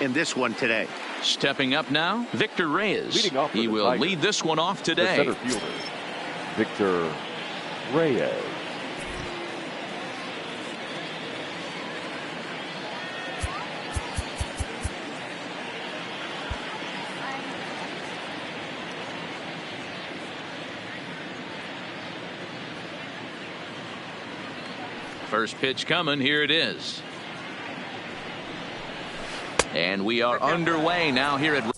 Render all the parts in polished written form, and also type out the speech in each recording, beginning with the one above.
in this one today. Stepping up now, Victor Reyes. He will lead this one off today. The center fielder, Victor Reyes. First pitch coming. Here it is. And we are underway now here at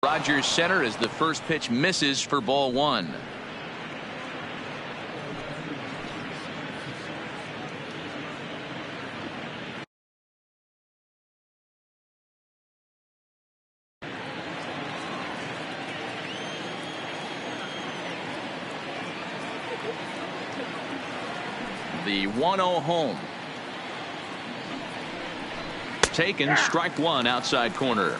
Rogers Center as the first pitch misses for ball one. The 1-0 home. Taken, strike one, outside corner.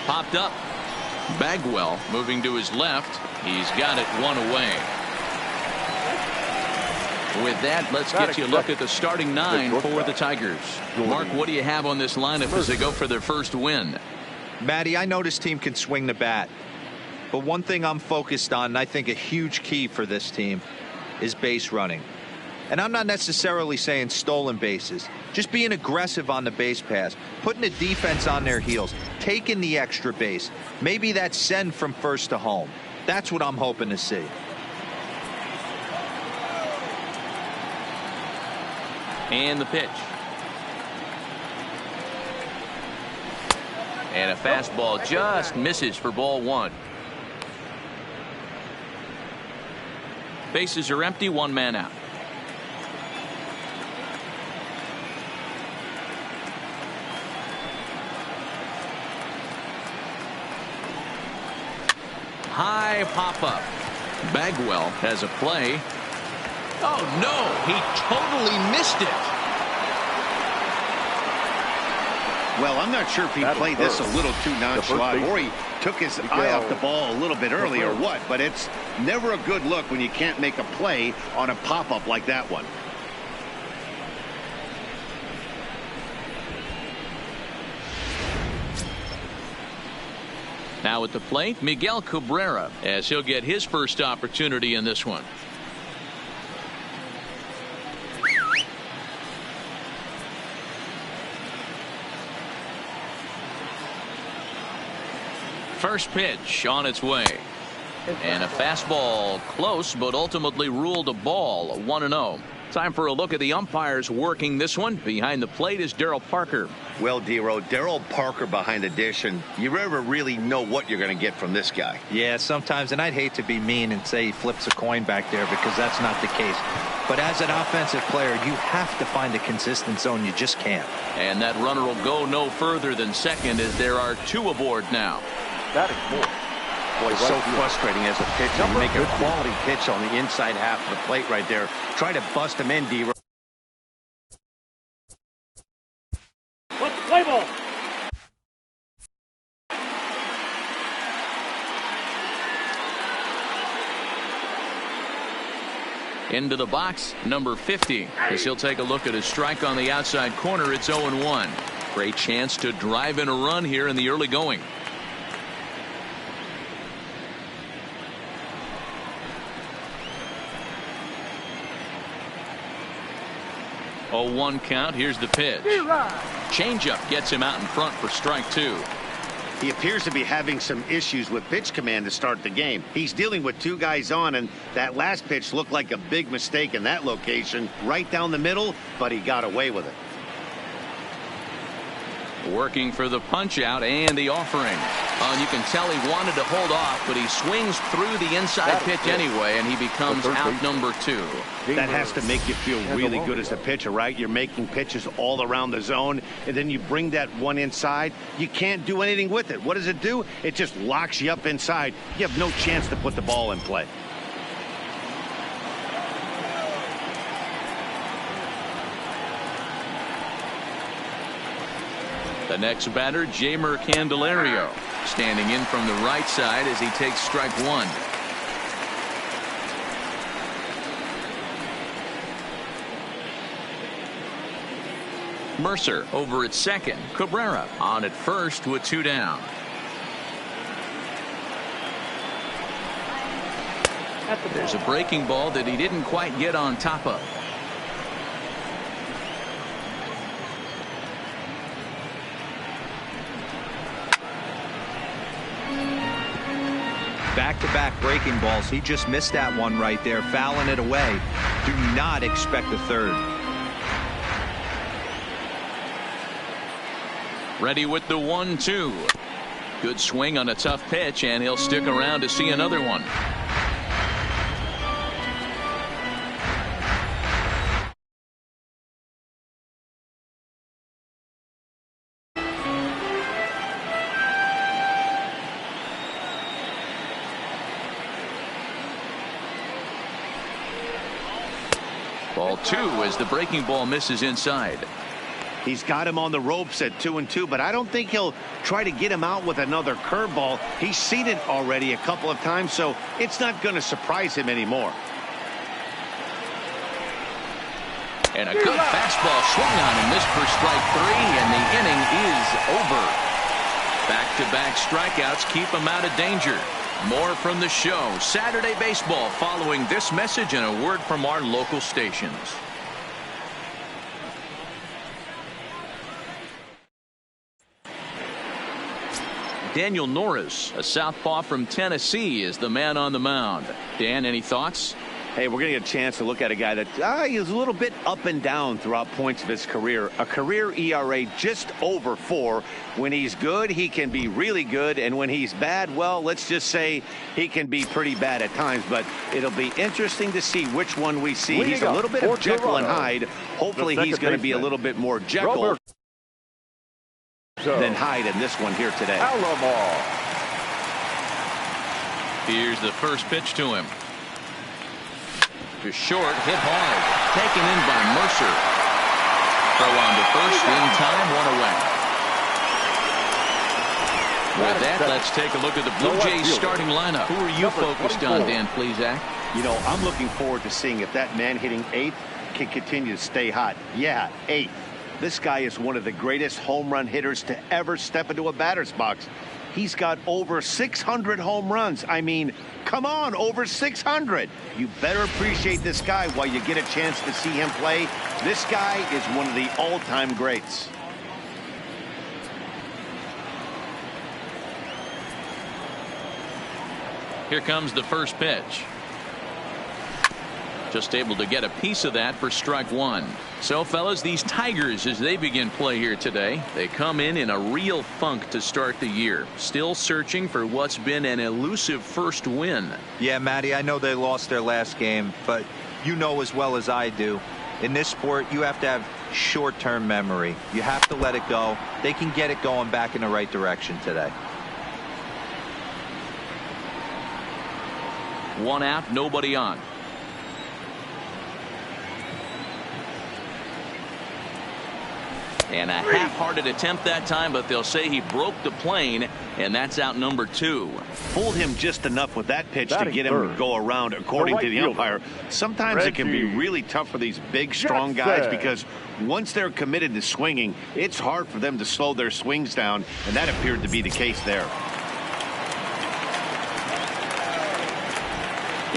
Popped up. Bagwell moving to his left. He's got it one away. With that, let's get you a look at the starting nine for the Tigers. Mark, what do you have on this lineup as they go for their first win? Matty, I know this team can swing the bat, but one thing I'm focused on, and I think a huge key for this team, is base running. And I'm not necessarily saying stolen bases, just being aggressive on the base pass, putting the defense on their heels, taking the extra base. Maybe that's send from first to home. That's what I'm hoping to see. And the pitch. And a fastball just misses for ball one. Bases are empty, one man out. High pop up. Bagwell has a play. Oh no, he totally missed it. Well, I'm not sure if he played this a little too nonchalant or he took his eye off the ball a little bit early or what, but it's never a good look when you can't make a play on a pop-up like that one. Now at the plate, Miguel Cabrera, as he'll get his first opportunity in this one. First pitch on its way. And a fastball close, but ultimately ruled a ball. 1-0. Time for a look at the umpires working this one. Behind the plate is Darryl Parker. Well, D-Row, Darryl Parker behind the dish, and you never really know what you're going to get from this guy. Yeah, sometimes, and I'd hate to be mean and say he flips a coin back there because that's not the case. But as an offensive player, you have to find a consistent zone. You just can't. And that runner will go no further than second as there are two aboard now. That is more. Boy, so frustrating as a pitcher. You make a quality pitch on the inside half of the plate right there. Try to bust him in, D-Row. What's the play ball? Into the box, number 50, as he'll take a look at his strike on the outside corner. It's 0-1. Great chance to drive in a run here in the early going. 0-1 count. Here's the pitch. Changeup gets him out in front for strike two. He appears to be having some issues with pitch command to start the game. He's dealing with two guys on, and that last pitch looked like a big mistake in that location, right down the middle, but he got away with it. Working for the punch out and the offering. And you can tell he wanted to hold off, but he swings through the inside pitch anyway, and he becomes out number 2. That has to make you feel really good as a pitcher, right? You're making pitches all around the zone, and then you bring that one inside. You can't do anything with it. What does it do? It just locks you up inside. You have no chance to put the ball in play. The next batter, Jeimer Candelario, standing in from the right side as he takes strike 1. Mercer over at second. Cabrera on at first with 2 down. There's a breaking ball that he didn't quite get on top of. Back-to-back breaking balls. He just missed that one right there, fouling it away. Do not expect a third. Ready with the 1-2. Good swing on a tough pitch, and he'll stick around to see another one. Ball 2 as the breaking ball misses inside. He's got him on the ropes at 2-2, but I don't think he'll try to get him out with another curveball. He's seen it already a couple of times, so it's not going to surprise him anymore. And a good fastball swung on him, missed for strike 3, and the inning is over. Back-to-back strikeouts keep him out of danger. More from the show. Saturday Baseball following this message and a word from our local stations. Daniel Norris, a southpaw from Tennessee, is the man on the mound. Dan, any thoughts? Hey, we're going to get a chance to look at a guy that he's a little bit up and down throughout points of his career. A career ERA just over 4. When he's good, he can be really good. And when he's bad, well, let's just say he can be pretty bad at times. But it'll be interesting to see which one we see. He's a little bit of Jekyll and Hyde. Hopefully he's going to be a little bit more Jekyll than Hyde in this one here today. Here's the first pitch to him. To short, hit hard, taken in by Mercer. Throw on to first, in time, 1 away. With that, let's take a look at the Blue Jays starting lineup. Who are you focused on, Dan Plesac? You know, I'm looking forward to seeing if that man hitting 8th can continue to stay hot. Yeah, 8th. This guy is one of the greatest home run hitters to ever step into a batter's box. He's got over 600 home runs. I mean, come on, over 600. You better appreciate this guy while you get a chance to see him play. This guy is one of the all-time greats. Here comes the first pitch. Just able to get a piece of that for strike 1. So, fellas, these Tigers, as they begin play here today, they come in a real funk to start the year. Still searching for what's been an elusive first win. Yeah, Matty, I know they lost their last game, but you know as well as I do, in this sport, you have to have short-term memory. You have to let it go. They can get it going back in the right direction today. 1 out, nobody on. And a half-hearted attempt that time, but they'll say he broke the plane, and that's out number 2. Fooled him just enough with that pitch to get him to go around, according to the umpire. Sometimes it can be really tough for these big, strong guys because once they're committed to swinging, it's hard for them to slow their swings down, and that appeared to be the case there.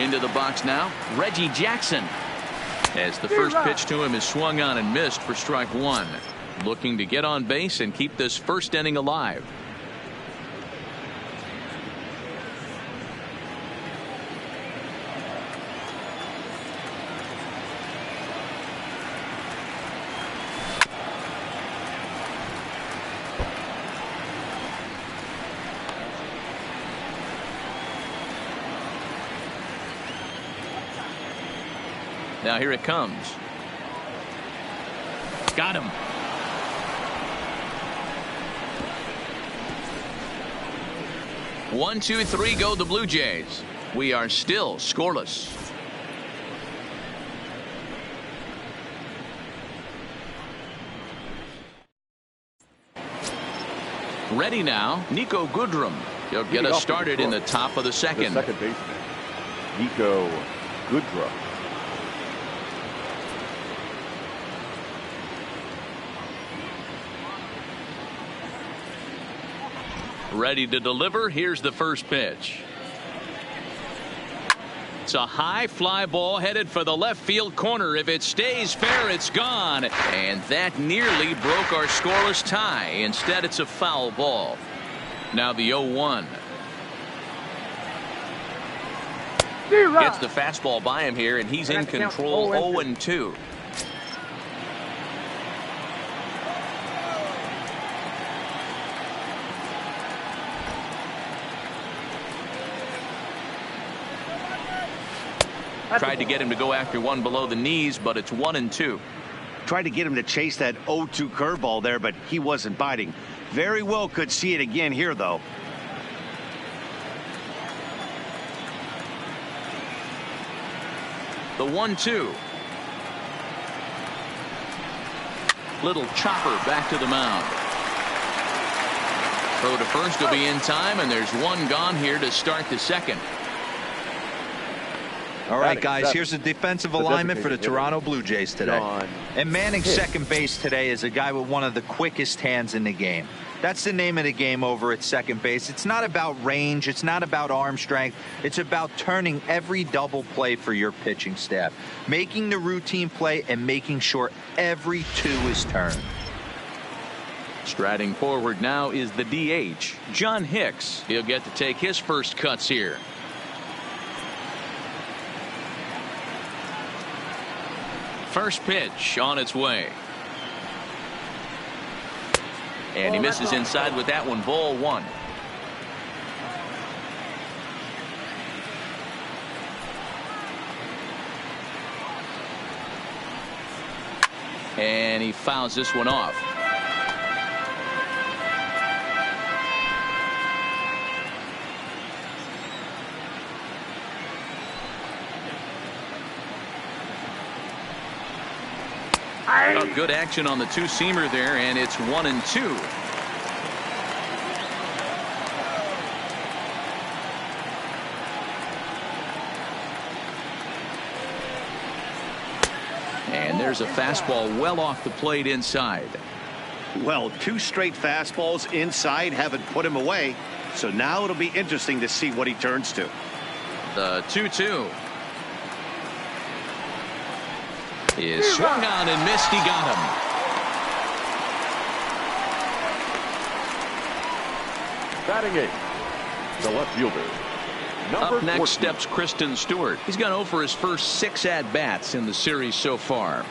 Into the box now, Reggie Jackson. As the first pitch to him is swung on and missed for strike 1. Looking to get on base and keep this first inning alive. Now here it comes. Got him. One, two, three go the Blue Jays. We are still scoreless. Ready now, Niko Goodrum. He'll get us started in the top of the second. The second baseman, Niko Goodrum. Ready to deliver. Here's the first pitch. It's a high fly ball headed for the left field corner. If it stays fair, it's gone. And that nearly broke our scoreless tie. Instead, it's a foul ball. Now the 0-1. Gets the fastball by him here, and he's in control. 0-2. Tried to get him to go after one below the knees, but it's 1-2. Tried to get him to chase that 0-2 curveball there, but he wasn't biting. Very well could see it again here, though. The 1-2. Little chopper back to the mound. Throw to first will be in time, and there's one gone here to start the second. All right, guys, here's a defensive alignment for the Toronto Blue Jays today. And manning second base today is a guy with one of the quickest hands in the game. That's the name of the game over at second base. It's not about range. It's not about arm strength. It's about turning every double play for your pitching staff, making the routine play and making sure every two is turned. Striding forward now is the DH, John Hicks. He'll get to take his first cuts here. First pitch on its way. And he misses inside with that one. Ball one. And he fouls this one off. Oh, good action on the two-seamer there, and it's 1-2. And there's a fastball well off the plate inside. Well, two straight fastballs inside haven't put him away. So now it'll be interesting to see what he turns to. The 2-2. Is swung on and missed. He got him. Batting eighth, the left fielder. Up next 14. steps Kristen Stewart. He's gone over his first 6 at-bats in the series so far.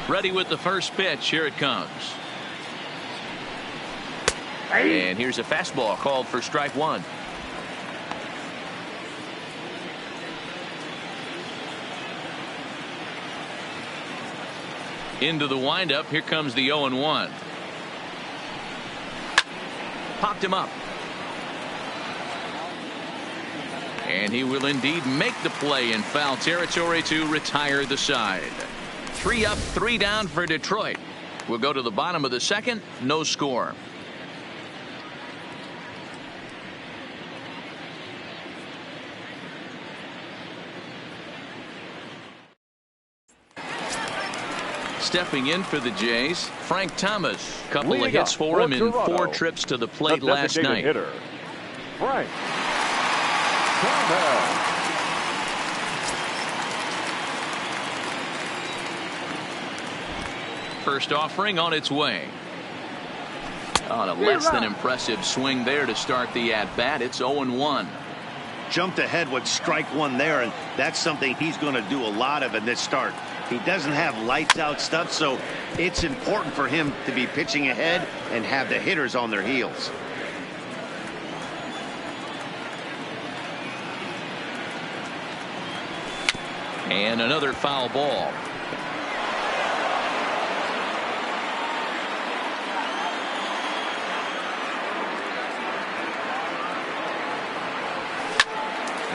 Ready with the first pitch. Here it comes. And here's a fastball called for strike one. Into the windup. Here comes the 0-1. Popped him up. And he will indeed make the play in foul territory to retire the side. 3 up, 3 down for Detroit. We'll go to the bottom of the second. No score. Stepping in for the Jays, Frank Thomas. Couple of hits for him in 4 trips to the plate last night. Hitter, Frank Thomas. First offering on its way. On a less than impressive swing there to start the at-bat. It's 0-1. Jumped ahead with strike one there, and that's something he's going to do a lot of in this start. He doesn't have lights out stuff, so it's important for him to be pitching ahead and have the hitters on their heels. And another foul ball.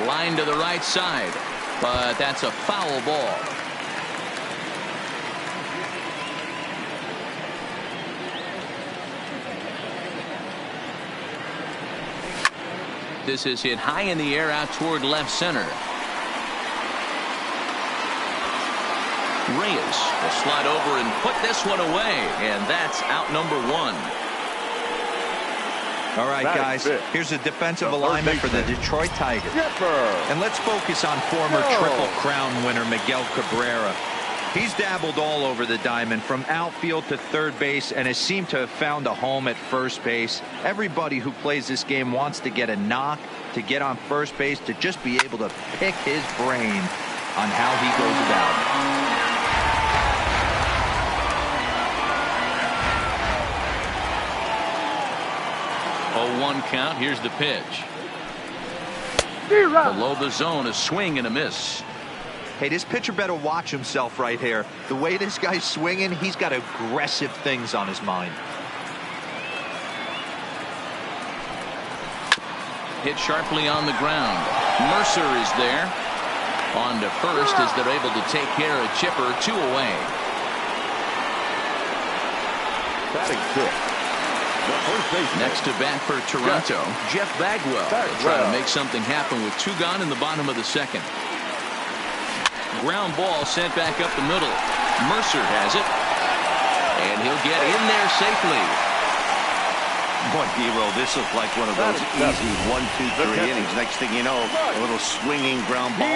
Line to the right side, but that's a foul ball. This is hit high in the air out toward left center. Reyes will slide over and put this one away, and that's out number one. All right, guys, here's a defensive alignment for the Detroit Tigers. And let's focus on former Triple Crown winner Miguel Cabrera. He's dabbled all over the diamond, from outfield to third base, and has seemed to have found a home at first base. Everybody who plays this game wants to get a knock, to get on first base, to just be able to pick his brain on how he goes about it. 0-1 count. Here's the pitch. Below the zone, a swing and a miss. Hey, this pitcher better watch himself right here. The way this guy's swinging, he's got aggressive things on his mind. Hit sharply on the ground. Mercer is there. On to first as they're able to take care of Chipper. 2 away. Batting fifth. Next to bat for Toronto, Jeff Bagwell will try to make something happen with 2 gone in the bottom of the second. Ground ball sent back up the middle. Mercer has it, and he'll get in there safely. Boy, Dero, this looked like one of those easy 1, 2, 3 innings. Next thing you know, a little swinging ground ball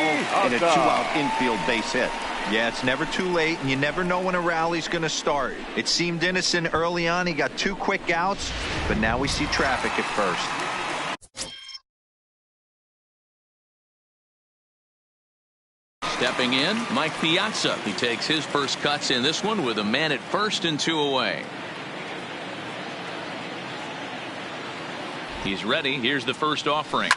and a 2-out infield base hit. Yeah, it's never too late, and you never know when a rally's going to start. It seemed innocent early on. He got 2 quick outs, but now we see traffic at first. Stepping in, Mike Piazza. He takes his first cuts in this one with a man at first and 2 away. He's ready. Here's the first offering.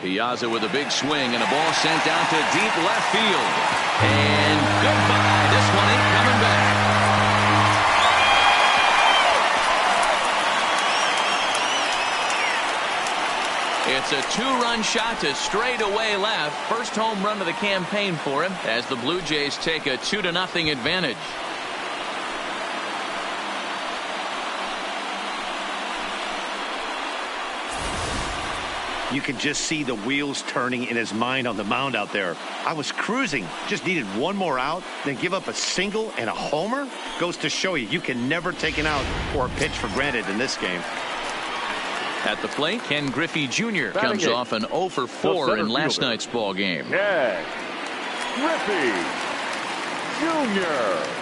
Piazza with a big swing and a ball sent down to deep left field. And goodbye. This one ain't coming back. It's a 2-run shot to straightaway left. First home run of the campaign for him as the Blue Jays take a 2-0 advantage. You could just see the wheels turning in his mind on the mound out there. I was cruising, just needed 1 more out, then give up a single and a homer. Goes to show you can never take an out or a pitch for granted in this game. At the plate, Ken Griffey Jr. comes off an 0 for 4 in last night's ball game. Ken Griffey Jr.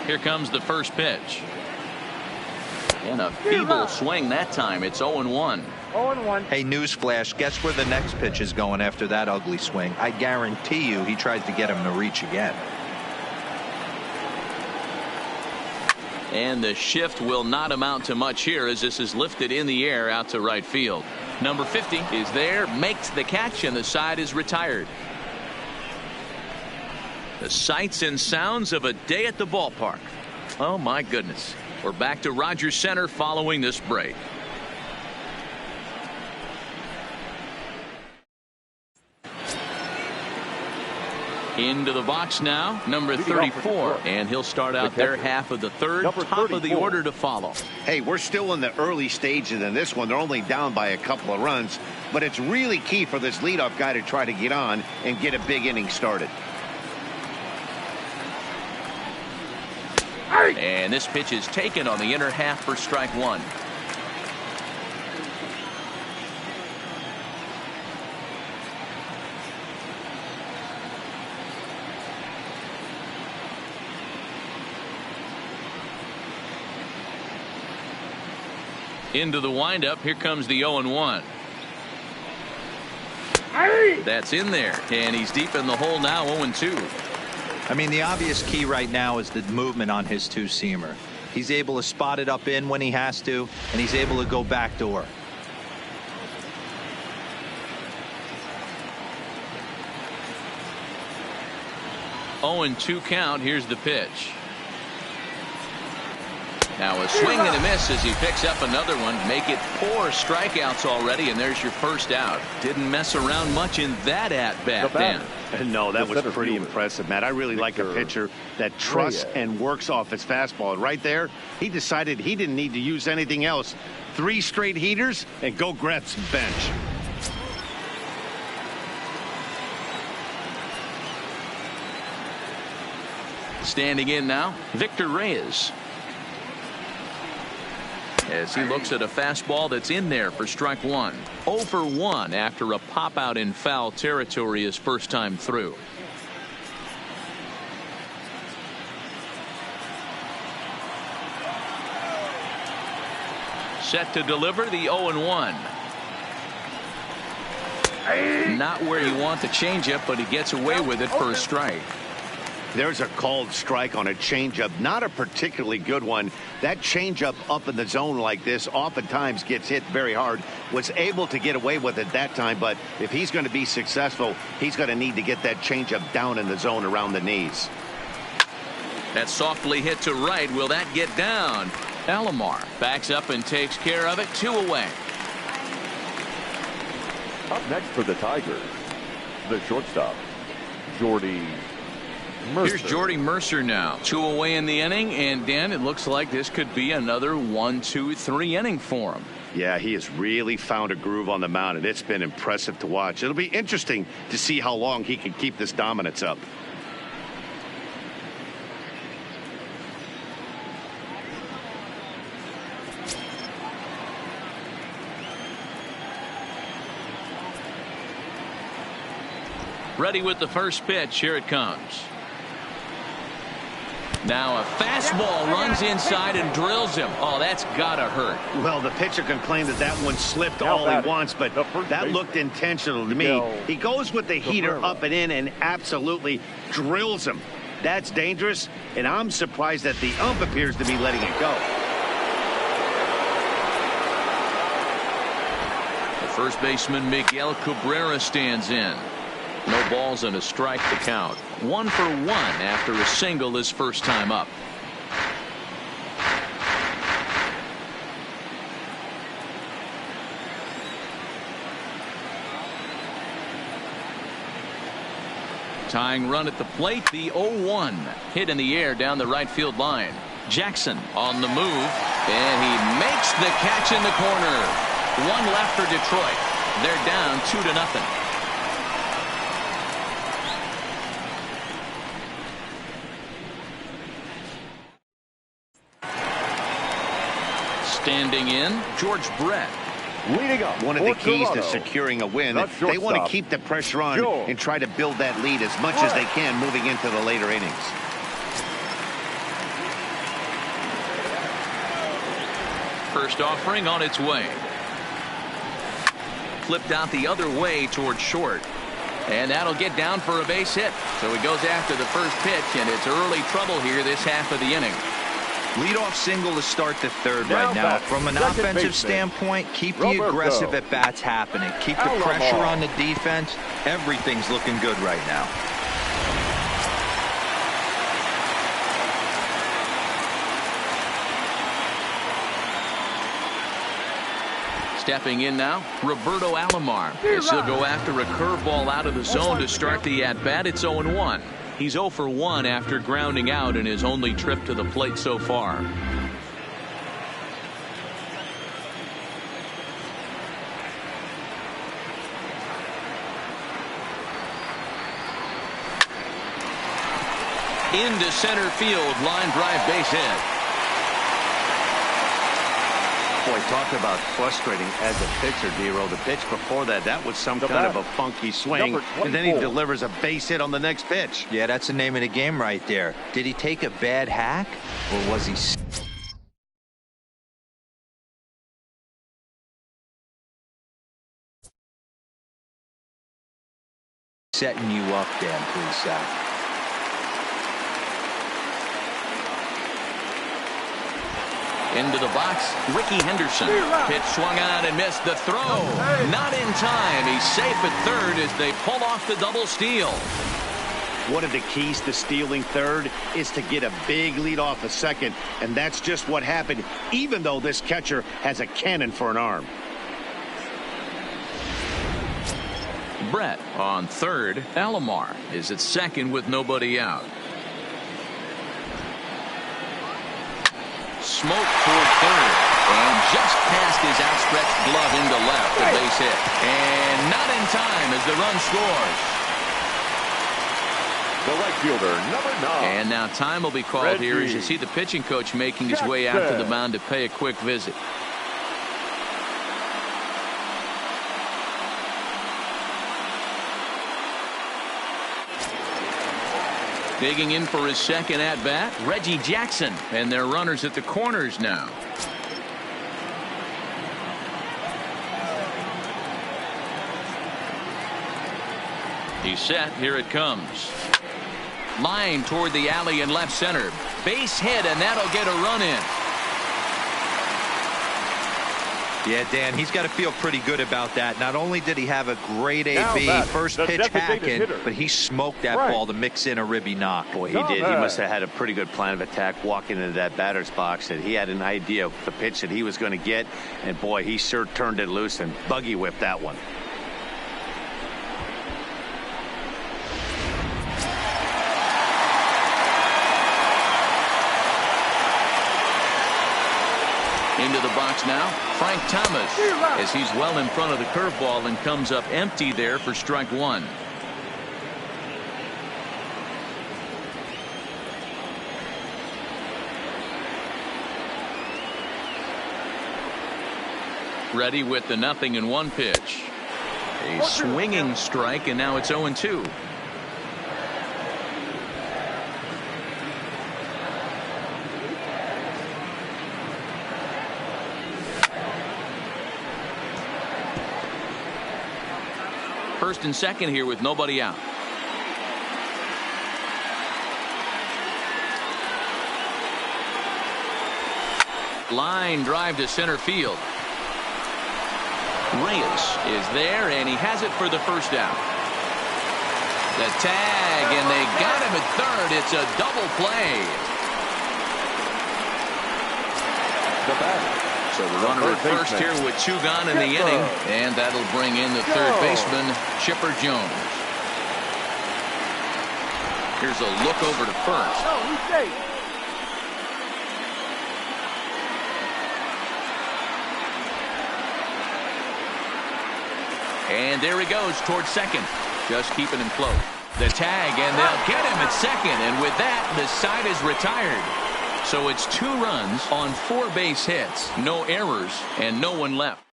Here comes the first pitch. And a feeble swing that time. It's 0-1. 0-1. Hey, newsflash, guess where the next pitch is going after that ugly swing? I guarantee you he tries to get him to reach again. And the shift will not amount to much here as this is lifted in the air out to right field. Number 50 is there, makes the catch, and the side is retired. The sights and sounds of a day at the ballpark. Oh, my goodness. We're back to Rogers Center following this break. Into the box now, number 34, and he'll start out their half of the third, top of the order to follow. Hey, we're still in the early stages in this one. They're only down by a couple of runs, but it's really key for this leadoff guy to try to get on and get a big inning started. And this pitch is taken on the inner half for strike 1. Into the windup. Here comes the 0-1. That's in there, and he's deep in the hole now. 0-2. I mean, the obvious key right now is the movement on his 2-seamer. He's able to spot it up in when he has to, and he's able to go backdoor. Oh, and 2 count. Here's the pitch. Now a swing and a miss as he picks up another one. Make it 4 strikeouts already, and there's your first out. Didn't mess around much in that at-bat, Dan. No, that was pretty impressive, Matt. I really like a pitcher that trusts and works off his fastball. And right there, he decided he didn't need to use anything else. 3 straight heaters and go grab some bench. Standing in now, Victor Reyes. As he looks at a fastball that's in there for strike 1. 0 for 1 after a pop out in foul territory his first time through. Set to deliver the 0-1. Not where you want the changeup, but he gets away with it for a strike. There's a called strike on a changeup, not a particularly good one. That changeup up in the zone like this oftentimes gets hit very hard. Was able to get away with it that time, but if he's going to be successful, he's going to need to get that changeup down in the zone around the knees. That softly hit to right. Will that get down? Alomar backs up and takes care of it. 2 away. Up next for the Tigers, the shortstop, Jordy Mercer. Here's Jordy Mercer now. 2 away in the inning, and Dan, it looks like this could be another 1, 2, 3 inning for him. Yeah, he has really found a groove on the mound, and it's been impressive to watch. It'll be interesting to see how long he can keep this dominance up. Ready with the first pitch. Here it comes. Now a fastball runs inside and drills him. Oh, that's gotta hurt. Well, the pitcher can claim that that one slipped all he wants, but that looked intentional to me. He goes with the heater up and in and absolutely drills him. That's dangerous, and I'm surprised that the ump appears to be letting it go. The first baseman Miguel Cabrera stands in. No balls and a strike to count. 1 for 1 after a single his first time up. Tying run at the plate, the 0-1. Hit in the air down the right field line. Jackson on the move, and he makes the catch in the corner. 1 left for Detroit. They're down 2-0. Standing in, George Brett. Leading up. One of the keys to securing a win, they want to keep the pressure on and try to build that lead as much as they can moving into the later innings. First offering on its way. Flipped out the other way towards short. And that'll get down for a base hit. So he goes after the first pitch, and it's early trouble here this half of the inning. Leadoff single to start the third right now. From an offensive standpoint, keep the aggressive at-bats happening. Keep the pressure on the defense. Everything's looking good right now. Stepping in now, Roberto Alomar. As he'll go after a curveball out of the zone to start the at-bat. It's 0-1. He's 0 for 1 after grounding out in his only trip to the plate so far. Into center field, line drive, base hit. Boy, talk about frustrating as a pitcher, D-Row. The pitch before that, that was some kind of a funky swing, and then he delivers a base hit on the next pitch. Yeah, that's the name of the game right there. Did he take a bad hack, or was he setting you up, Dan, please, Sal? Into the box, Ricky Henderson. Pitch swung on and missed. The throw not in time. He's safe at third as they pull off the double steal. One of the keys to stealing third is to get a big lead off a second, and that's just what happened, even though this catcher has a cannon for an arm. Brett on third. Alomar is at second with nobody out. Smoke toward third, and just past his outstretched glove into left. A base hit, and not in time as the run scores. The right fielder, number 9. And now time will be called here as you see the pitching coach making his way out to the mound to pay a quick visit. Digging in for his second at-bat, Reggie Jackson, and their runners at the corners now. He's set. Here it comes. Line toward the alley in left center. Base hit, and that'll get a run in. Yeah, Dan, he's got to feel pretty good about that. Not only did he have a great AB first pitch hacking, but he smoked that ball to mix in a ribby knock. Boy, he did. He must have had a pretty good plan of attack walking into that batter's box. And he had an idea of the pitch that he was going to get. And boy, he sure turned it loose and buggy whipped that one. Into the box now, Frank Thomas, as he's well in front of the curveball and comes up empty there for strike one. Ready with the 0-1 pitch. A swinging strike, and now it's 0-2. First and second here with nobody out. Line drive to center field. Reyes is there, and he has it for the first out. The tag, and they got him at third. It's a double play. The batter. So the runner at first here with 2 gone in the inning, and that'll bring in the third baseman, Chipper Jones. Here's a look over to first. And there he goes towards second, just keeping him close. The tag, and they'll get him at second, and with that, the side is retired. So it's 2 runs on 4 base hits, no errors, and no one left.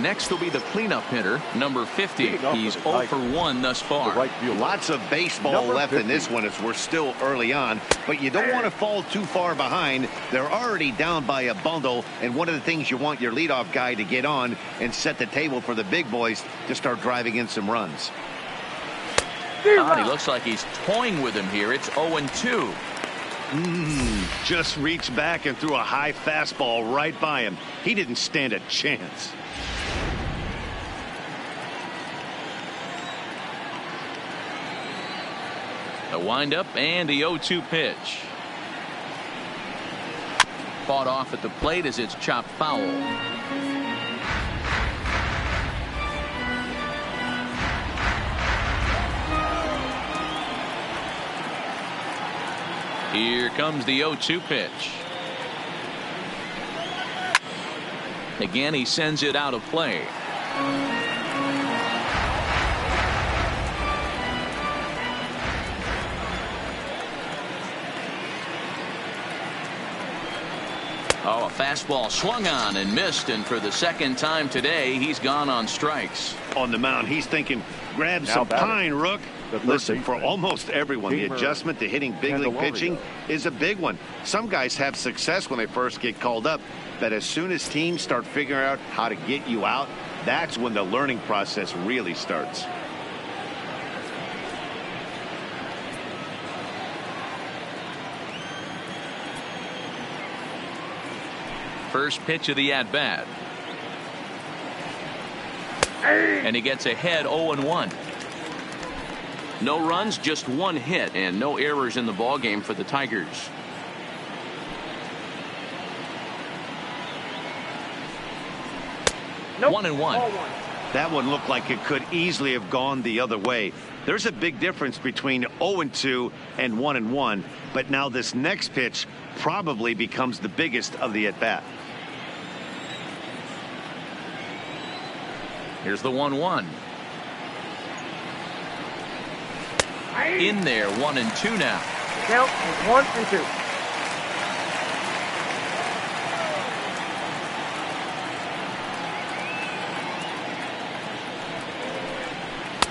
Next will be the cleanup hitter, number 50. He's 0 for 1 thus far. Lots of baseball left in this one as we're still early on, but you don't want to fall too far behind. They're already down by a bundle, and one of the things you want your leadoff guy to get on and set the table for the big boys to start driving in some runs. He looks like he's toying with him here. It's 0-2. Just reached back and threw a high fastball right by him. He didn't stand a chance. The windup and the 0-2 pitch. Fought off at the plate as it's chopped foul. Here comes the 0-2 pitch. Again, he sends it out of play. Oh, a fastball swung on and missed, and for the second time today, he's gone on strikes. On the mound, he's thinking, grab some pine, Rook. Listen, for almost everyone, the adjustment to hitting big league pitching is a big one. Some guys have success when they first get called up, but as soon as teams start figuring out how to get you out, that's when the learning process really starts. First pitch of the at-bat. And he gets ahead 0-1. No runs, just one hit, and no errors in the ballgame for the Tigers. Nope. 1-1. That one looked like it could easily have gone the other way. There's a big difference between 0-2 and 1-1, but now this next pitch probably becomes the biggest of the at-bat. Here's the 1-1. In there, 1-2 now. Count is 1-2.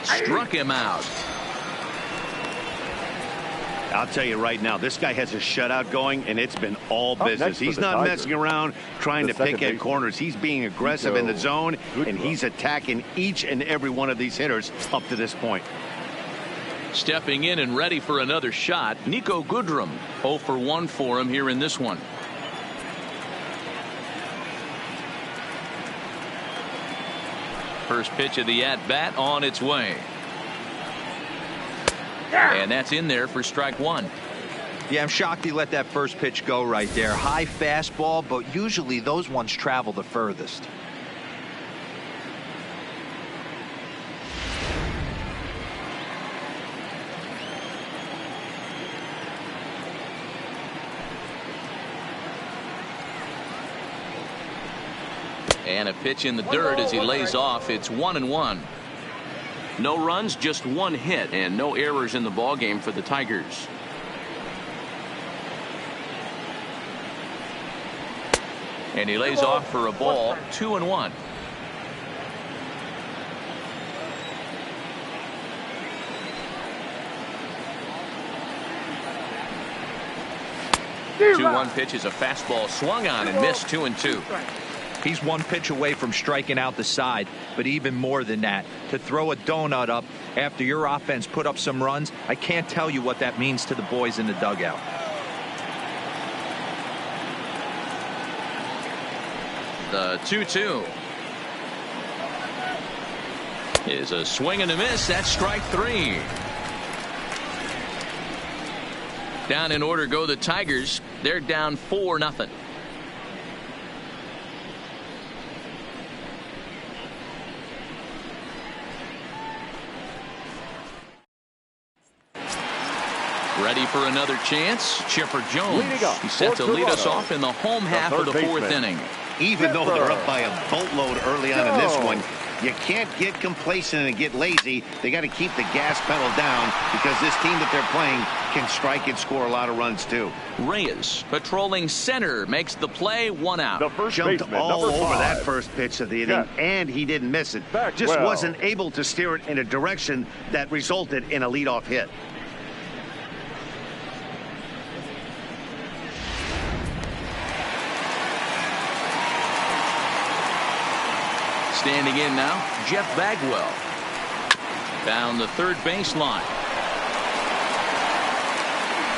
Struck him out. I'll tell you right now, this guy has a shutout going, and it's been all business. He's not messing around trying to pick at corners. He's being aggressive in the zone, and he's attacking each and every one of these hitters up to this point. Stepping in and ready for another shot, Niko Goodrum. 0 for 1 for him here in this one. First pitch of the at-bat on its way. And that's in there for strike one. Yeah, I'm shocked he let that first pitch go right there. High fastball, but usually those ones travel the furthest. And a pitch in the dirt as he lays off. It's 1-1. No runs, just one hit, and no errors in the ballgame for the Tigers. And he lays off for a ball. 2-1. The 2-1 pitch is a fastball swung on and missed. 2-2. He's one pitch away from striking out the side, but even more than that, to throw a donut up after your offense put up some runs, I can't tell you what that means to the boys in the dugout. The 2-2 is a swing and a miss. That's strike three. Down in order go the Tigers. They're down 4-0. Ready for another chance. Chipper Jones. He's set to lead us off in the home half of the fourth inning. Even though they're up by a boatload early on in this one, you can't get complacent and get lazy. They got to keep the gas pedal down because this team that they're playing can strike and score a lot of runs too. Reyes patrolling center makes the play. 1 out. The first Jumped baseman, all number over 5. that first pitch of the inning, and he didn't miss it. Just wasn't able to steer it in a direction that resulted in a leadoff hit. Standing in now, Jeff Bagwell. Down the third baseline.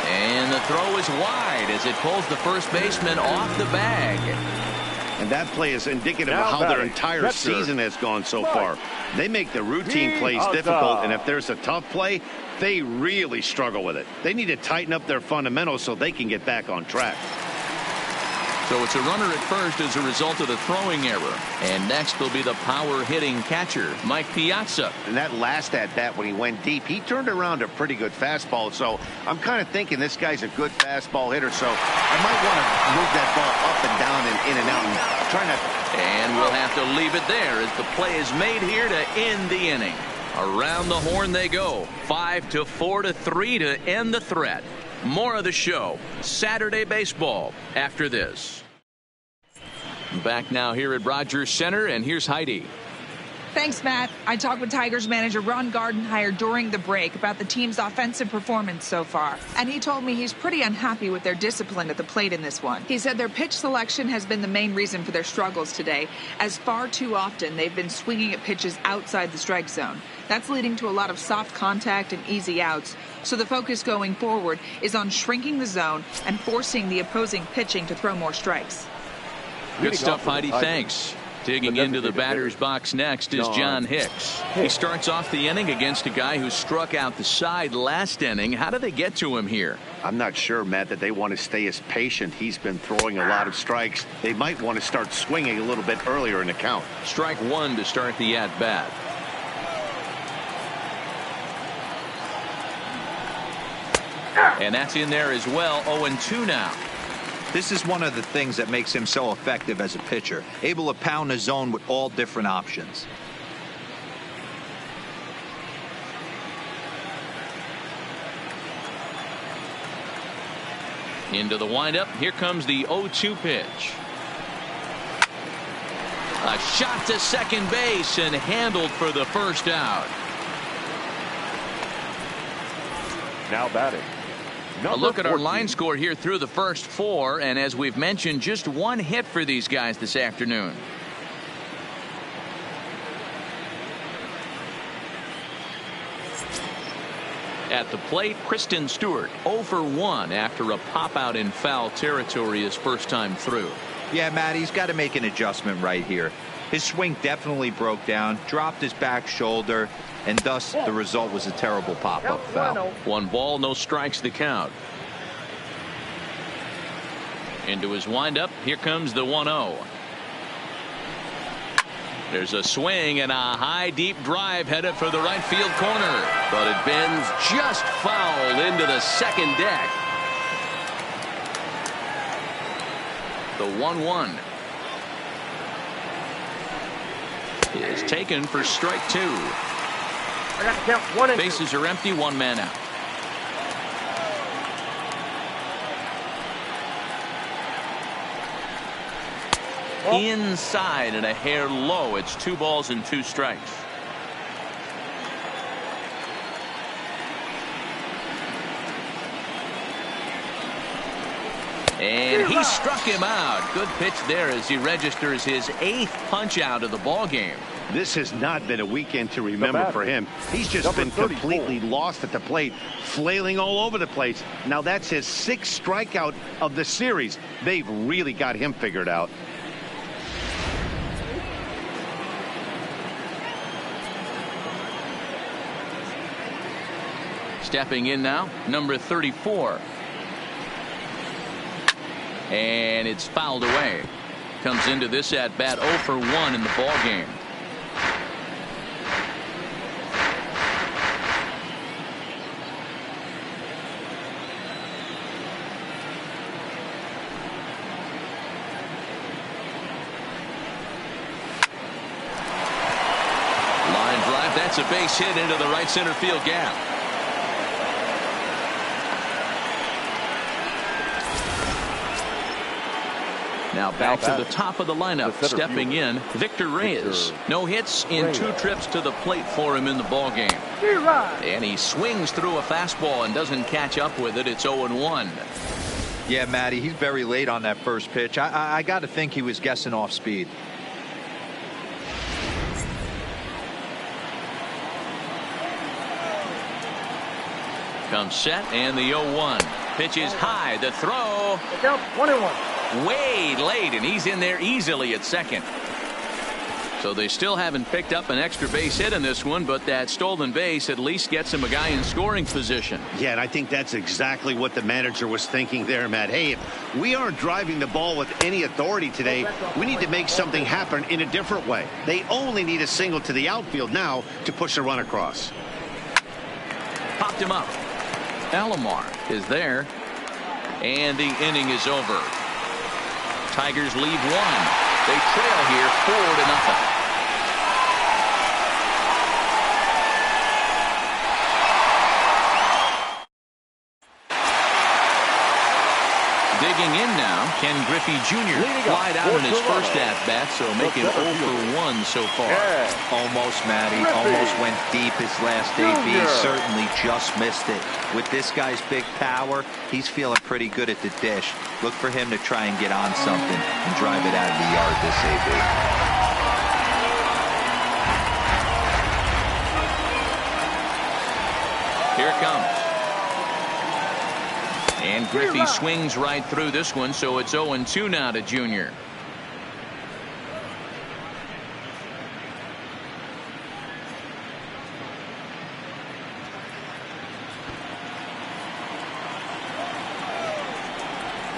And the throw is wide as it pulls the first baseman off the bag. And that play is indicative of how their entire season has gone so far. They make the routine plays difficult, and if there's a tough play, they really struggle with it. They need to tighten up their fundamentals so they can get back on track. So it's a runner at first as a result of the throwing error. And next will be the power-hitting catcher, Mike Piazza. And that last at-bat when he went deep, he turned around a pretty good fastball. So I'm kind of thinking this guy's a good fastball hitter. So I might want to move that ball up and down and in and out and try not. And we'll have to leave it there as the play is made here to end the inning. Around the horn they go. 5-4-3 to end the threat. More of the show, Saturday Baseball, after this. Back now here at Rogers Center, and here's Heidi. Thanks, Matt. I talked with Tigers manager Ron Gardenhire during the break about the team's offensive performance so far. And he told me he's pretty unhappy with their discipline at the plate in this one. He said their pitch selection has been the main reason for their struggles today, as far too often they've been swinging at pitches outside the strike zone. That's leading to a lot of soft contact and easy outs. So the focus going forward is on shrinking the zone and forcing the opposing pitching to throw more strikes. Good stuff, Heidi. Thanks. Digging into the batter's box next is John Hicks. He starts off the inning against a guy who struck out the side last inning. How do they get to him here? I'm not sure, Matt, that they want to stay as patient. He's been throwing a lot of strikes. They might want to start swinging a little bit earlier in the count. Strike one to start the at-bat. And that's in there as well. 0-2 now. This is one of the things that makes him so effective as a pitcher, able to pound the zone with all different options. Into the windup. Here comes the 0-2 pitch. A shot to second base and handled for the first out. Now batting. A look at our line score here through the first four, and as we've mentioned, just one hit for these guys this afternoon. At the plate, Kristen Stewart 0 for 1 after a pop out in foul territory his first time through. Yeah, Matt, he's got to make an adjustment right here. His swing definitely broke down, dropped his back shoulder, and thus the result was a terrible pop-up foul. 1 ball, no strikes the count. Into his windup. Here comes the 1-0. There's a swing and a high deep drive headed for the right field corner, but it bends just foul into the second deck. The 1-1 is taken for strike 2. I got to count 1 and 2. Bases are empty, 1 man out. Inside and a hair low. It's 2 balls and 2 strikes. And he struck him out. Good pitch there as he registers his 8th punch out of the ball game. This has not been a weekend to remember for him. He's just been completely lost at the plate, flailing all over the place. Now that's his 6th strikeout of the series. They've really got him figured out. Stepping in now, number 34. And it's fouled away. Comes into this at bat 0 for 1 in the ball game. Line drive. That's a base hit into the right center field gap. Now back to the top of the lineup, stepping in, Victor Reyes. No hits in 2 trips to the plate for him in the ball game. And he swings through a fastball and doesn't catch up with it. It's 0-1. Yeah, Matty, he's very late on that first pitch. I got to think he was guessing off speed. Comes set and the 0-1. Pitch is high. The throw. It's out 1-1. Way late, and he's in there easily at second. So they still haven't picked up an extra base hit in this one, but that stolen base at least gets him a guy in scoring position. Yeah, and I think that's exactly what the manager was thinking there, Matt. Hey, if we aren't driving the ball with any authority today, we need to make something happen in a different way. They only need a single to the outfield now to push a run across. Popped him up. Alomar is there, and the inning is over. Tigers lead 1. They trail here 4-0. Digging in now, Ken Griffey Jr. flied out in his first at-bat, so making 0 for 1 so far. Almost, Matty. Almost went deep his last AB. Certainly just missed it. With this guy's big power, he's feeling pretty good at the dish. Look for him to try and get on something and drive it out of the yard this AB. Here it comes. And Griffey swings right through this one, so it's 0-2 now to Junior.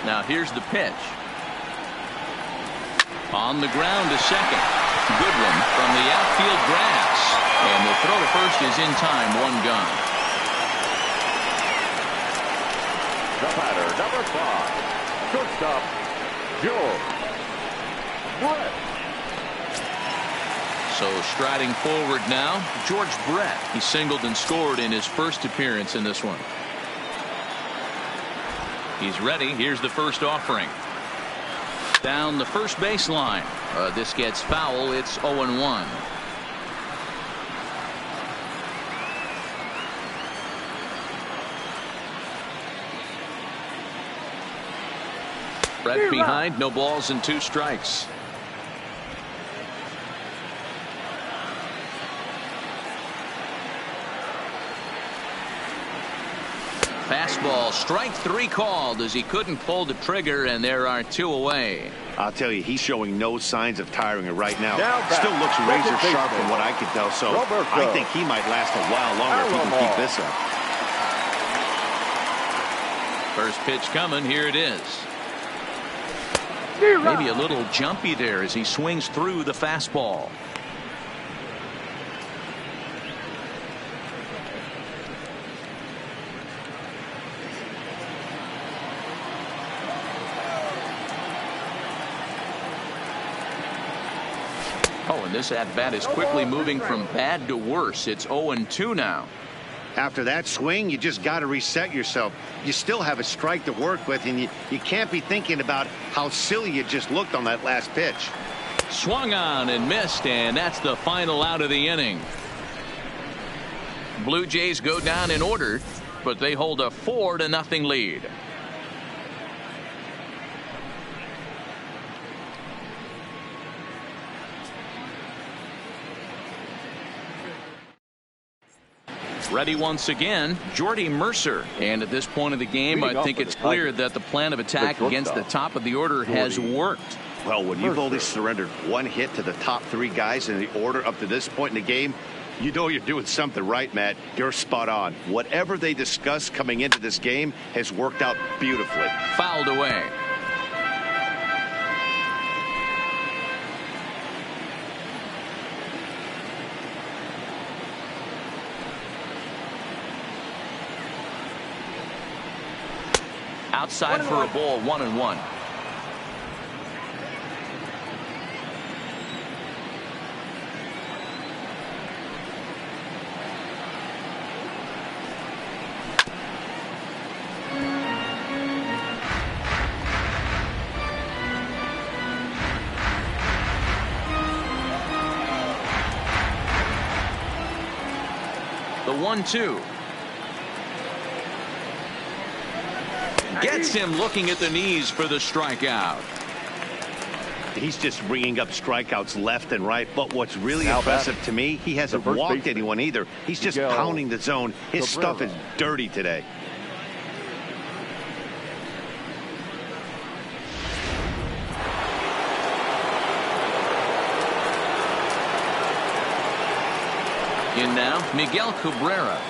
Now here's the pitch. On the ground to second. Good one from the outfield grass. And the throw to first is in time. One gone. The batter, number 5, shortstop, George Brett. So striding forward now, George Brett. He singled and scored in his first appearance in this one. He's ready. Here's the first offering. Down the first baseline. This gets foul. It's 0-1. Brett behind, no balls and 2 strikes. Fastball, strike 3 called as he couldn't pull the trigger, and there are 2 away. I'll tell you, he's showing no signs of tiring right now. Now Still looks razor sharp from what I can tell, so I think he might last a while longer if he can keep this up. First pitch coming, here it is. Maybe a little jumpy there as he swings through the fastball. Oh, and this at-bat is quickly moving from bad to worse. It's 0-2 now. After that swing, you just got to reset yourself. You still have a strike to work with, and you can't be thinking about how silly you just looked on that last pitch. Swung on and missed, and that's the final out of the inning. Blue Jays go down in order, but they hold a 4-0 lead. Ready once again, Jordy Mercer. And at this point of the game, I think it's clear that the plan of attack against the top of the order has worked. Well, when you've only surrendered 1 hit to the top 3 guys in the order up to this point in the game, you know you're doing something right, Matt. You're spot on. Whatever they discussed coming into this game has worked out beautifully. Fouled away. Outside for a ball, 1-1. The 1-2. Gets him looking at the knees for the strikeout. He's just ringing up strikeouts left and right. But what's really impressive to me, he hasn't walked anyone either. He's just pounding the zone. His stuff is dirty today. In now, Miguel Cabrera.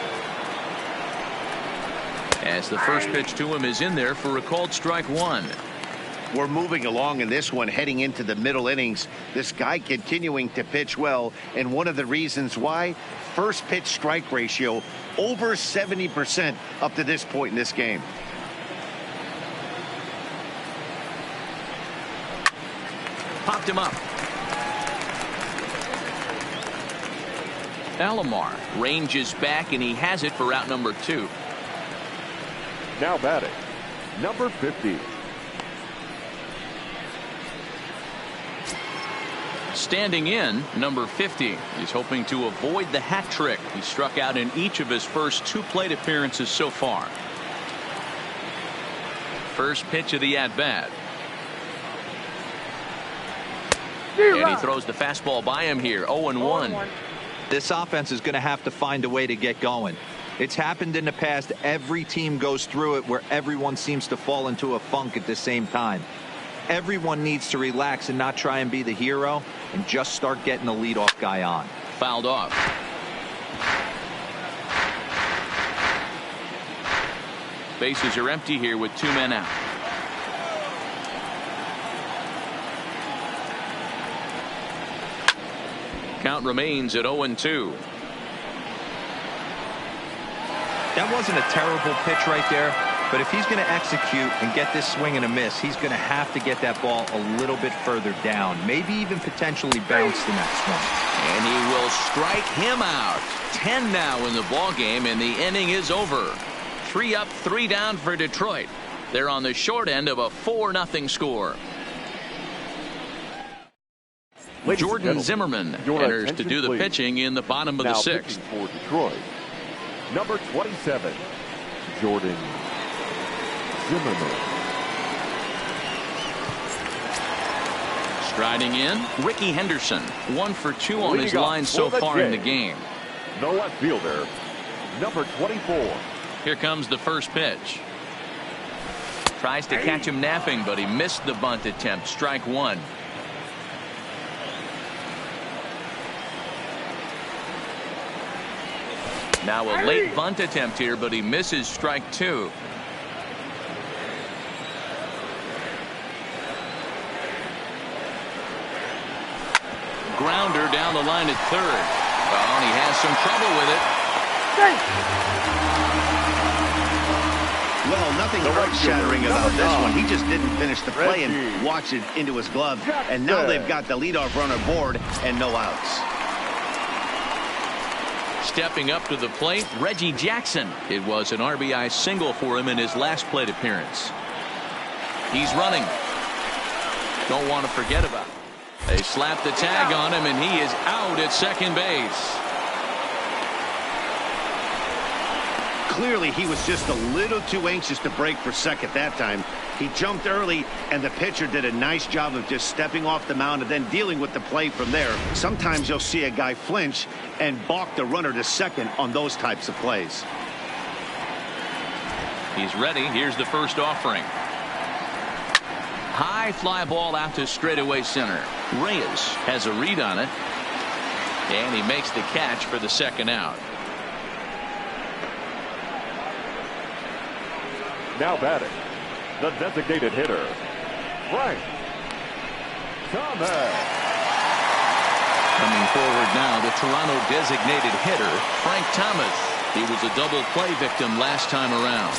As the first pitch to him is in there for a called strike 1. We're moving along in this one, heading into the middle innings. This guy continuing to pitch well, and one of the reasons why, first pitch strike ratio over 70% up to this point in this game. Popped him up. Alomar ranges back, and he has it for out number 2. Now batting, number 50. Standing in, number 50. He's hoping to avoid the hat trick. He struck out in each of his first 2 plate appearances so far. First pitch of the at-bat. And he throws the fastball by him here, 0-1. This offense is going to have to find a way to get going. It's happened in the past. Every team goes through it where everyone seems to fall into a funk at the same time. Everyone needs to relax and not try and be the hero and just start getting the leadoff guy on. Fouled off. Bases are empty here with 2 men out. count remains at 0-2. That wasn't a terrible pitch right there, but if he's going to execute and get this swing and a miss, he's going to have to get that ball a little bit further down, maybe even potentially bounce the next one. And he will strike him out. 10 now in the ball game, and the inning is over. 3 up, 3 down for Detroit. They're on the short end of a 4-0 score. Jordan Zimmerman enters to do the pitching in the bottom of the 6th. For Detroit, number 27, Jordan Zimmerman. Striding in, Ricky Henderson. 1 for 2 on his line so far in the game. The left fielder, number 24. Here comes the first pitch. Tries to catch him napping, but he missed the bunt attempt. Strike 1. Now a late bunt attempt here, but he misses. Strike 2. Grounder down the line at third. Well, and he has some trouble with it. Well, nothing earth-shattering about this one. He just didn't finish the play and watch it into his glove. And now they've got the leadoff runner board and no outs. Stepping up to the plate, Reggie Jackson. It was an RBI single for him in his last plate appearance. He's running. Don't want to forget about it. They slap the tag on him, and he is out at second base. Clearly, he was just a little too anxious to break for second that time. He jumped early, and the pitcher did a nice job of just stepping off the mound and then dealing with the play from there. Sometimes you'll see a guy flinch and balk the runner to second on those types of plays. He's ready. Here's the first offering. High fly ball out to straightaway center. Reyes has a read on it, and he makes the catch for the second out. Now batting, the designated hitter, Frank Thomas. Coming forward now, the Toronto designated hitter, Frank Thomas. He was a double play victim last time around.